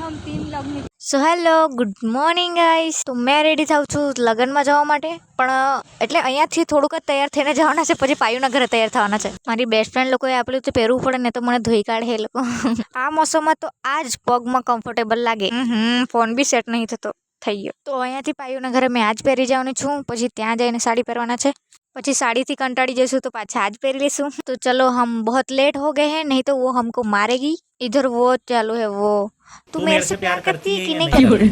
हम 3 लोग so hello good morning guys. તો મેં રેડી થાઉં છું લગ્નમાં જવા માટે, પણ એટલે અહીંયાથી થોડુંક જ તૈયાર થઈને જવાના છે, પછી પાયુના ઘરે તૈયાર થવાના છે. મારી બેસ્ટ ફ્રેન્ડ લોકોએ આપેલું તો પહેરવું પડે ને, તો મને ધોઈ કાઢે એ લોકો. આ મોસમમાં તો આ જ પગમાં કમ્ફર્ટેબલ લાગે. ફોન બી સેટ નહીં થતો. થઈ ગયો. તો અહીંયાથી પાયુના ઘરે મેં આજ પહેરી જવાની છું, પછી ત્યાં જઈને સાડી પહેરવાના છે. પછી साड़ी थी कंटाड़ी जैसू तो पाछा आज पहन लेसू. तो चलो हम बहुत लेट हो गए हैं, नहीं तो वो हमको मारेगी. इधर वो चालू है वो. तू मेरे से प्यार करती है कि नहीं करती?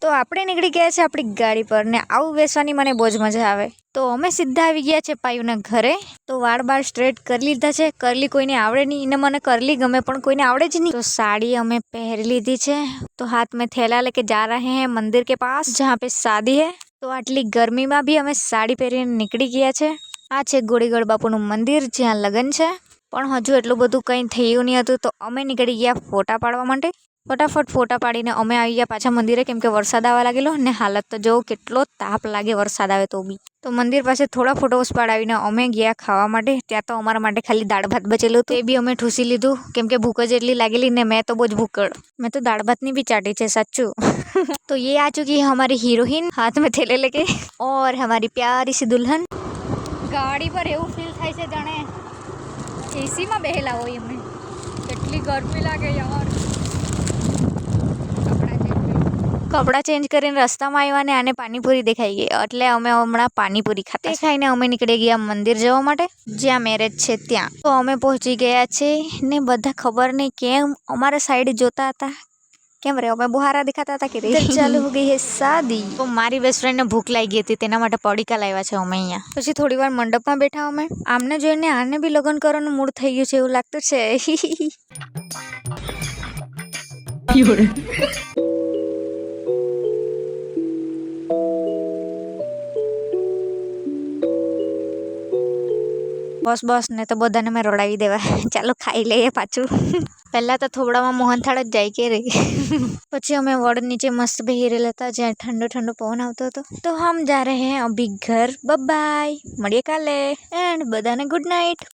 તો આપણે નીકળી ગયા છે આપણી ગાડી પર ને આવું બેસવાની મને બહુ જ મજા આવે. તો અમે સીધા આવી ગયા છે પાયુના ઘરે. તો વાળ બાળ સ્ટ્રેટ કરી લીધા છે. કરલી કોઈને આવડે નહીં ને મને કરલી ગમે પણ કોઈને આવડે જ નહીં. તો સાડી અમે પહેરી લીધી છે. તો હાથ में थैला लेके जा रहे हैं मंदिर के पास जहाँ पे शादी है. તો આટલી ગરમીમાં બી અમે સાડી પહેરીને નીકળી ગયા છે. આ છે ગોળીગઢ બાપુનું મંદિર જ્યાં લગ્ન છે, પણ હજુ એટલું બધું કંઈ થયું નહીં હતું. તો અમે નીકળી ગયા ફોટા પાડવા માટે. ફટાફટ ફોટા પાડીને અમે આવી ગયા પાછા મંદિરે, કેમ કે વરસાદ આવવા લાગેલો ને હાલત તો જો કેટલો તાપ લાગે વરસાદ આવે તો બી. તો મંદિર પાસે થોડા ફોટોસ પાડાવીને અમે ગયા ખાવા માટે. ત્યાં તો અમારા માટે ખાલી દાળ ભાત બચેલું હતું, એ બી અમે ઠૂસી લીધું, કેમ કે ભૂખ જ એટલી લાગેલી ને મેં તો બહુ જ ભૂકડ. મેં તો દાળ ભાતની બી ચાટી છે સાચું. तो ये आ चुकी है हमारी हीरोइन हाथ में थैले लेके, और हमारी प्यारी सी दुल्हन. ગાડી પર એવું ફીલ થાય છે જાણે એસીમાં બેહેલા હોય. એમને કેટલી ગરમી લાગે યાર. કપડાં ચેન્જ કરીને રસ્તામાં આવ્યા ને આને પાણીપુરી દેખાઈ ગઈ, એટલે અમે હમણાં પાણીપુરી ખાતા ખાઈને અમે નીકળી ગયા મંદિર જવા માટે, જ્યાં મેરેજ છે ત્યાં. તો અમે પહોંચી ગયા છે ને બધા ખબર નહીં કેમ અમારા સાઈડ જોતા હતા. કેમ રે અમે બુહારા દેખાતા હતા કે રે. ચાલુ હો ગઈ હે શાદી. તો મારી બેસ્ટ ફ્રેન્ડને ભૂખ લાગી હતી, તેના માટે પડીકા લાવ્યા છે અમે અહીંયા. પછી થોડી વાર મંડપમાં બેઠા અમે. આમને જોઈને આને બી લગ્ન કરવાનું મૂડ થઈ ગયું છે એવું લાગતું છે. બસ બસ ને તો બધાને મેં રડાવી દેવા. ચાલો ખાઈ લઈએ પાછું. પહેલાં તો થોડામાં મોહનથાળ જ જાય કે રે. પછી અમે વડ નીચે મસ્ત બેહી રહેલા હતા, જ્યાં ઠંડો ઠંડો પવન આવતો હતો. તો હમ જા રહે હૈ અભી ઘર. બાય, મળીએ કાલે. એન્ડ બધાને ગુડ નાઇટ.